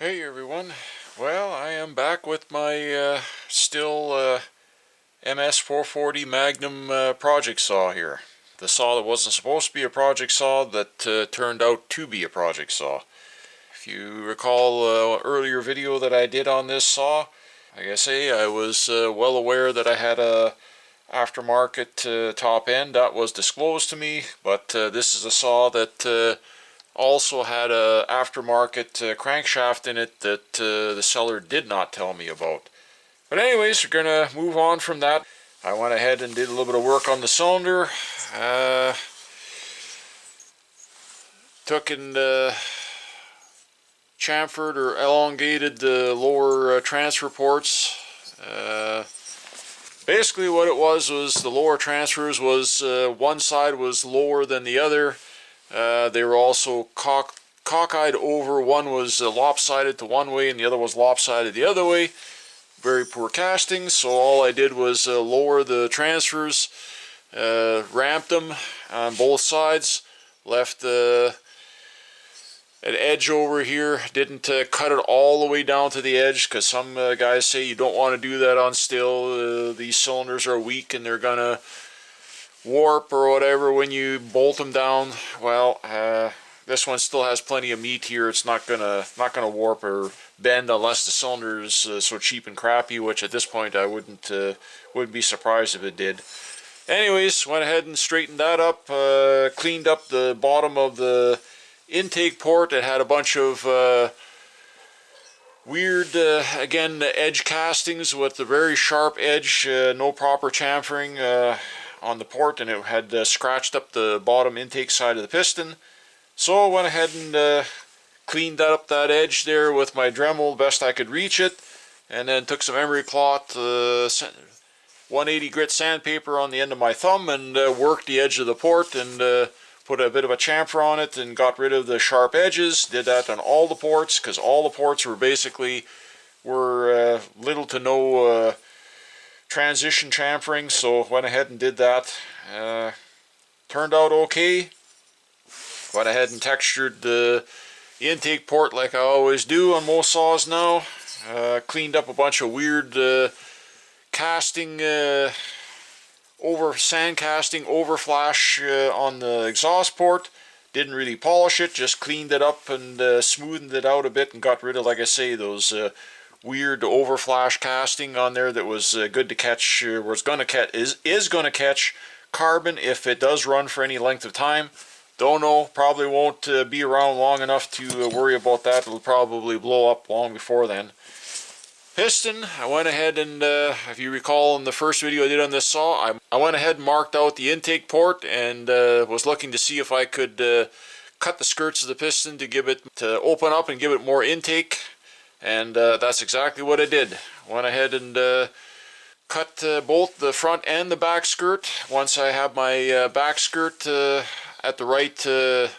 Hey everyone, well I am back with my Stihl MS440 Magnum project saw here. The saw that wasn't supposed to be a project saw that turned out to be a project saw. If you recall earlier video that I did on this saw, like I say, I was well aware that I had a aftermarket top end that was disclosed to me, but this is a saw that also had a aftermarket crankshaft in it that the seller did not tell me about. But anyways, we're gonna move on from that. I went ahead and did a little bit of work on the cylinder. Took and chamfered or elongated the lower transfer ports. Basically what it was the lower transfers was one side was lower than the other. They were also cockeyed over. One was lopsided to one way and the other was lopsided the other way. Very poor casting, so all I did was lower the transfers, ramped them on both sides, left an edge over here, didn't cut it all the way down to the edge, because some guys say you don't want to do that on Stihl. These cylinders are weak and they're gonna warp or whatever when you bolt them down. Well, this one still has plenty of meat here. It's not gonna warp or bend unless the cylinder is so cheap and crappy, which at this point I wouldn't be surprised if it did. Anyways, went ahead and straightened that up, cleaned up the bottom of the intake port. It had a bunch of weird, again, edge castings with a very sharp edge, no proper chamfering on the port, and it had scratched up the bottom intake side of the piston. So I went ahead and cleaned up that edge there with my Dremel best I could reach it, and then took some emery cloth, 180 grit sandpaper on the end of my thumb, and worked the edge of the port and put a bit of a chamfer on it and got rid of the sharp edges. Did that on all the ports, because all the ports were basically little to no transition chamfering, so went ahead and did that. Turned out okay. Went ahead and textured the intake port like I always do on most saws now. Cleaned up a bunch of weird casting, sand casting overflash on the exhaust port. Didn't really polish it, just cleaned it up and smoothed it out a bit and got rid of, like I say, those weird overflash casting on there that was good to catch, is going to catch carbon if it does run for any length of time. Don't know, probably won't be around long enough to worry about that. It'll probably blow up long before then. Piston, I went ahead and, if you recall in the first video I did on this saw, I went ahead and marked out the intake port and was looking to see if I could cut the skirts of the piston to give it to open up and give it more intake. And that's exactly what I did. Went ahead and cut both the front and the back skirt. Once I have my back skirt at the right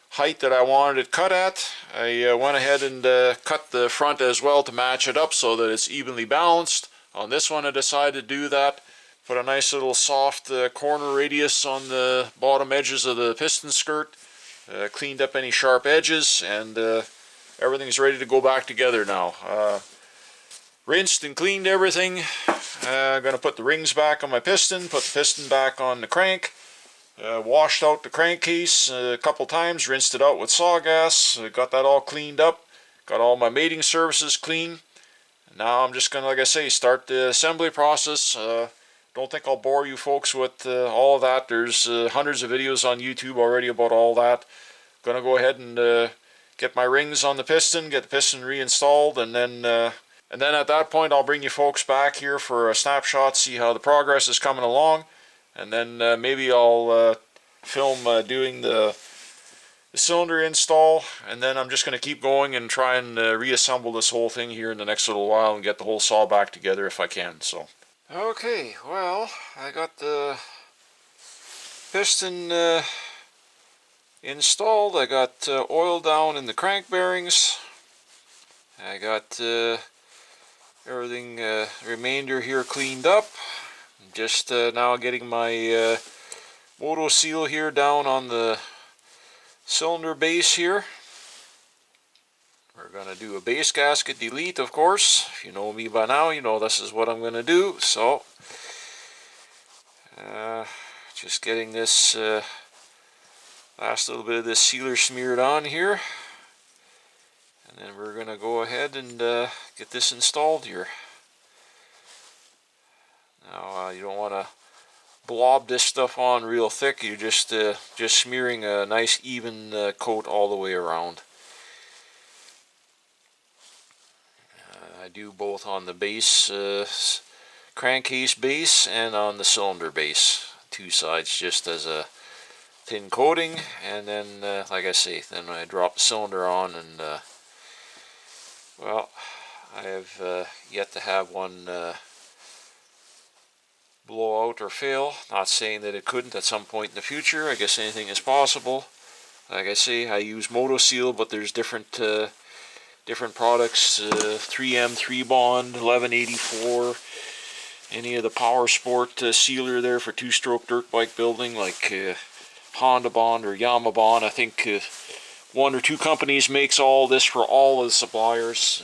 height that I wanted it cut at, I went ahead and cut the front as well to match it up so that it's evenly balanced. On this one I decided to do that. Put a nice little soft corner radius on the bottom edges of the piston skirt. Cleaned up any sharp edges, and everything's ready to go back together now. Rinsed and cleaned everything. I'm going to put the rings back on my piston, put the piston back on the crank. Washed out the crankcase a couple times, rinsed it out with Sawgas, got that all cleaned up, got all my mating surfaces clean. Now I'm just going to, like I say, start the assembly process. Don't think I'll bore you folks with all of that. There's hundreds of videos on YouTube already about all that. Going to go ahead and get my rings on the piston, get the piston reinstalled, and then at that point I'll bring you folks back here for a snapshot, see how the progress is coming along. And then maybe I'll film doing the cylinder install, and then I'm just going to keep going and try and reassemble this whole thing here in the next little while and get the whole saw back together if I can. So, okay, well, I got the piston installed. I got oil down in the crank bearings. I got everything remainder here cleaned up. Just now getting my moto seal here down on the cylinder base here. We're going to do a base gasket delete, of course. If you know me by now, you know this is what I'm going to do. So, just getting this last little bit of this sealer smeared on here. And then we're going to go ahead and get this installed here. Now, you don't want to blob this stuff on real thick. You're just smearing a nice even coat all the way around. I do both on the base, crankcase base, and on the cylinder base. Two sides just as a thin coating, and then like I say, then I drop the cylinder on, and well, I have yet to have one blow out or fail. Not saying that it couldn't at some point in the future. I guess anything is possible. Like I say, I use MotoSeal, but there's different products, 3M 3-Bond, 1184, any of the Power Sport sealer there for two-stroke dirt bike building, like Honda Bond or Yamaha Bond. I think one or two companies makes all this for all of the suppliers.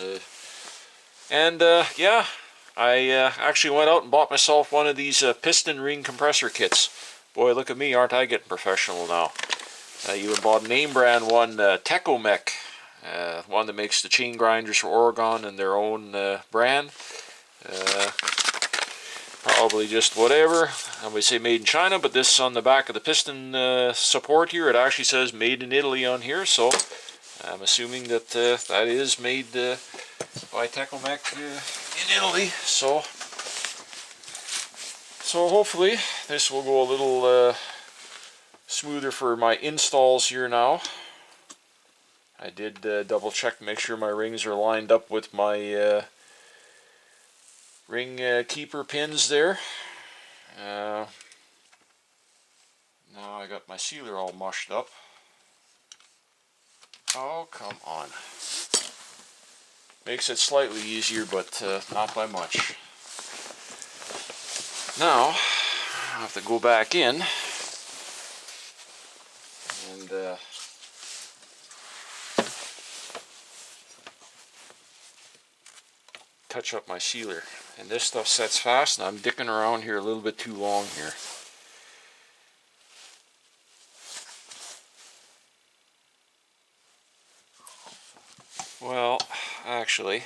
Yeah, I actually went out and bought myself one of these piston ring compressor kits. Boy, look at me, aren't I getting professional now. I even bought a name brand one, Tecomec. One that makes the chain grinders for Oregon and their own brand. Probably just whatever. I would say made in China, but this on the back of the piston support here, it actually says made in Italy on here, so I'm assuming that that is made by Tecomec in Italy. So hopefully this will go a little smoother for my installs here now. I did double check to make sure my rings are lined up with my ring keeper pins there. Now I got my sealer all mushed up. Oh, come on. Makes it slightly easier, but not by much. Now, I have to go back in and touch up my sealer. And this stuff sets fast, and I'm dicking around here a little bit too long here. Well, actually,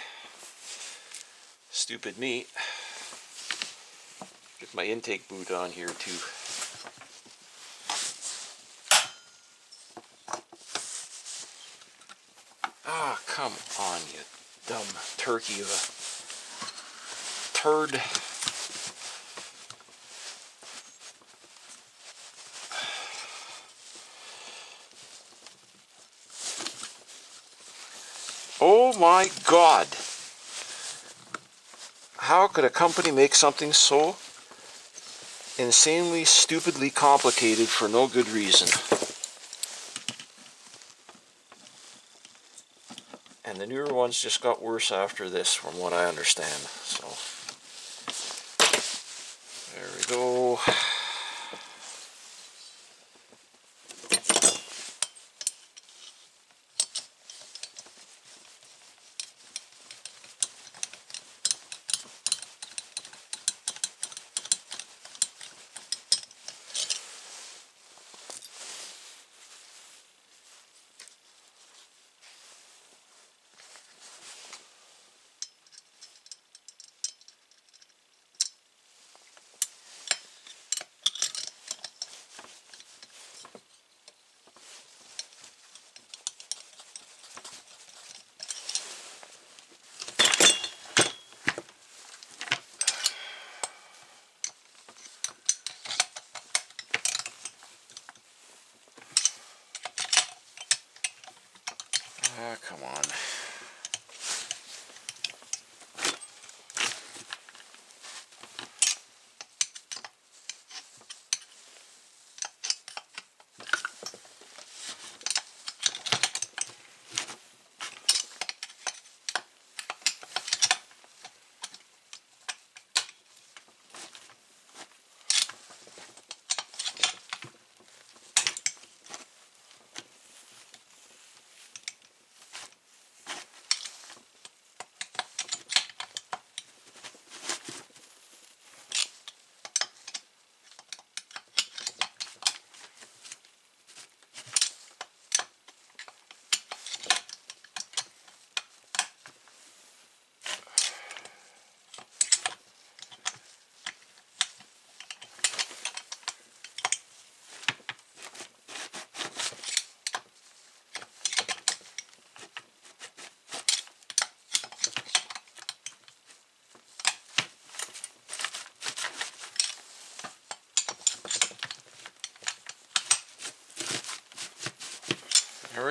stupid me, get my intake boot on here too. Ah, come on, you dumb turkey of a turd. Oh my God! How could a company make something so insanely, stupidly complicated for no good reason? And the newer ones just got worse after this, from what I understand. So, there we go.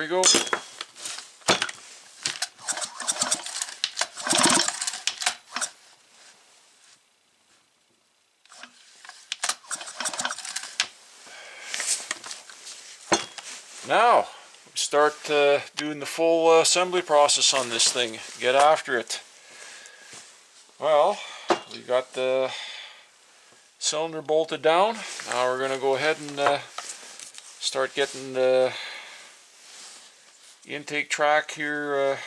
we go. Now, start doing the full assembly process on this thing. Get after it. Well, we got the cylinder bolted down. Now we're going to go ahead and start getting the intake track here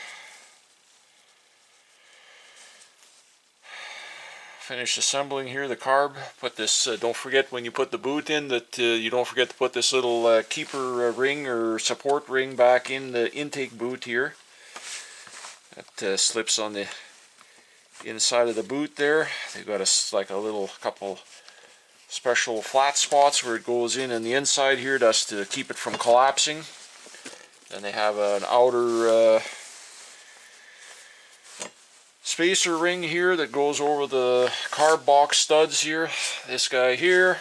finish assembling here the carb. Put this, don't forget when you put the boot in that you don't forget to put this little keeper ring or support ring back in the intake boot here. That slips on the inside of the boot there. They've got like a little couple special flat spots where it goes in the inside here just to keep it from collapsing. Then they have an outer spacer ring here that goes over the carb box studs here. This guy here,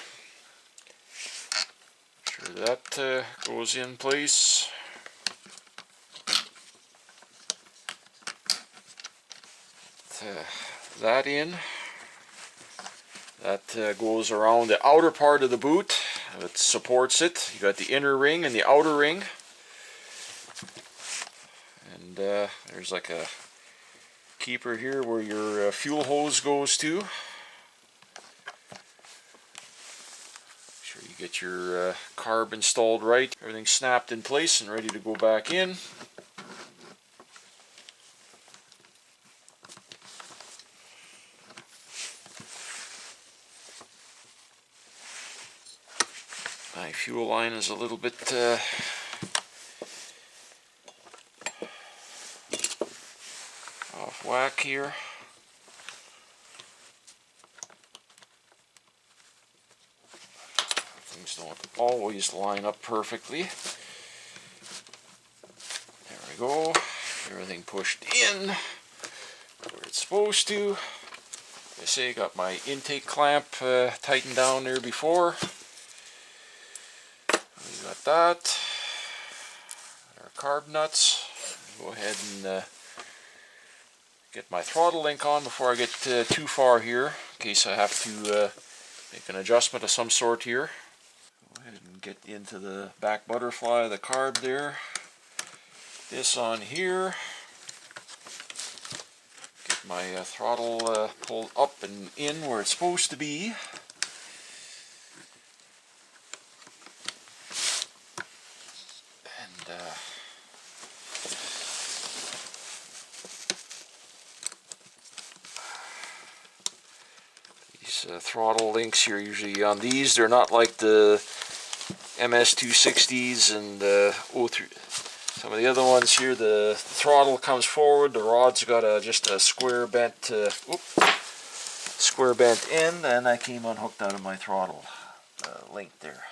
sure that goes in place. That in. That goes around the outer part of the boot. It supports it. You got the inner ring and the outer ring. And there's like a keeper here where your fuel hose goes to. Make sure you get your carb installed right. Everything's snapped in place and ready to go back in. My fuel line is a little bit off whack here. Things don't always line up perfectly. There we go. Everything pushed in where it's supposed to. Like I say, got my intake clamp tightened down there before. We got that. Our carb nuts. Go ahead and get my throttle link on before I get too far here, in case I have to make an adjustment of some sort here. Go ahead and get into the back butterfly of the carb there. This on here. Get my throttle pulled up and in where it's supposed to be. And these throttle links here, usually on these, they're not like the MS260s and O3. Some of the other ones here, the throttle comes forward, the rod's got just a square bent end, and I came unhooked out of my throttle link there.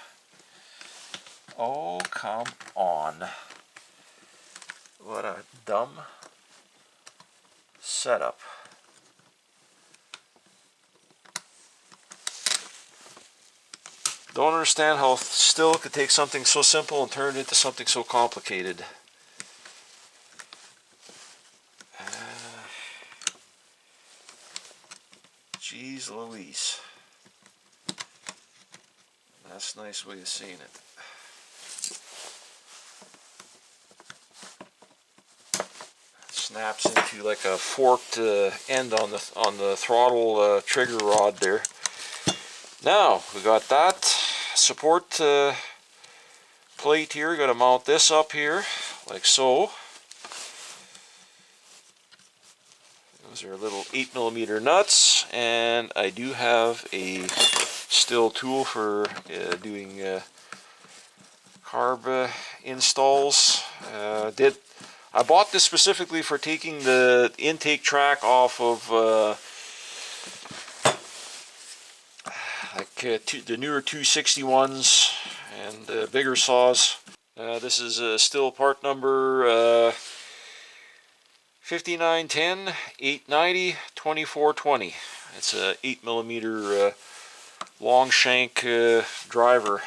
Oh, come on. What a dumb setup. Don't understand how Stihl could take something so simple and turn it into something so complicated. Jeez Louise. That's a nice way of saying it. Snaps into like a forked end on the throttle trigger rod there. Now we got that support plate here. Got to mount this up here like so. Those are little 8mm nuts, and I do have a Stihl tool for doing carb installs. I bought this specifically for taking the intake track off of the newer 261s and bigger saws. This is a Stihl part number 5910 890 2420. It's a 8mm long shank driver.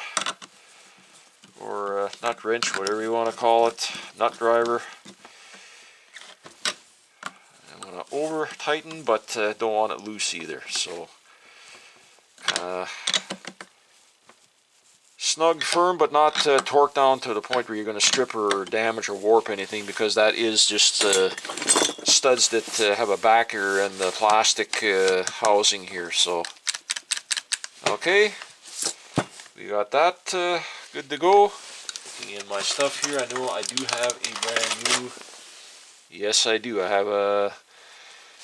or nut wrench, whatever you want to call it, nut driver. I'm going to over tighten, but don't want it loose either. So snug, firm, but not torqued down to the point where you're going to strip or damage or warp anything, because that is just studs that have a backer and the plastic housing here. So okay, we got that good to go. Looking in my stuff here, I know I do have a brand new, yes I do, I have a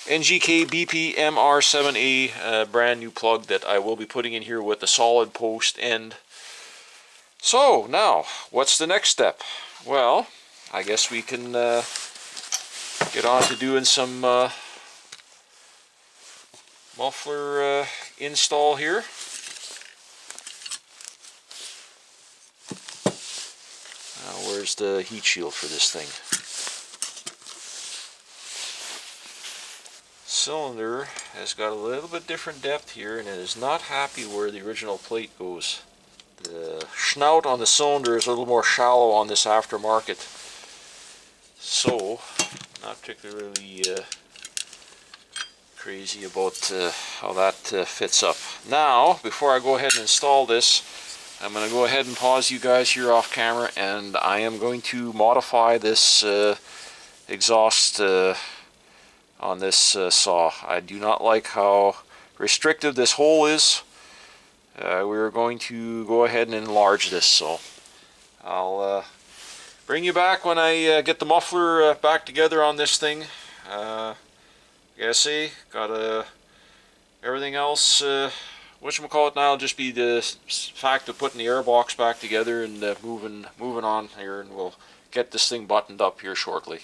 NGK BP MR7A brand new plug that I will be putting in here with a solid post end. So now, what's the next step? Well, I guess we can get on to doing some muffler install here. Now, where's the heat shield for this thing? Cylinder has got a little bit different depth here, and it is not happy where the original plate goes. The snout on the cylinder is a little more shallow on this aftermarket, so not particularly crazy about how that fits up. Now, before I go ahead and install this, I'm going to go ahead and pause you guys here off camera, and I am going to modify this exhaust on this saw. I do not like how restrictive this hole is. We're going to go ahead and enlarge this, so I'll bring you back when I get the muffler back together on this thing. Yeah, see, got everything else, whatchamacallit now, just be the fact of putting the airbox back together and moving on here, and we'll get this thing buttoned up here shortly.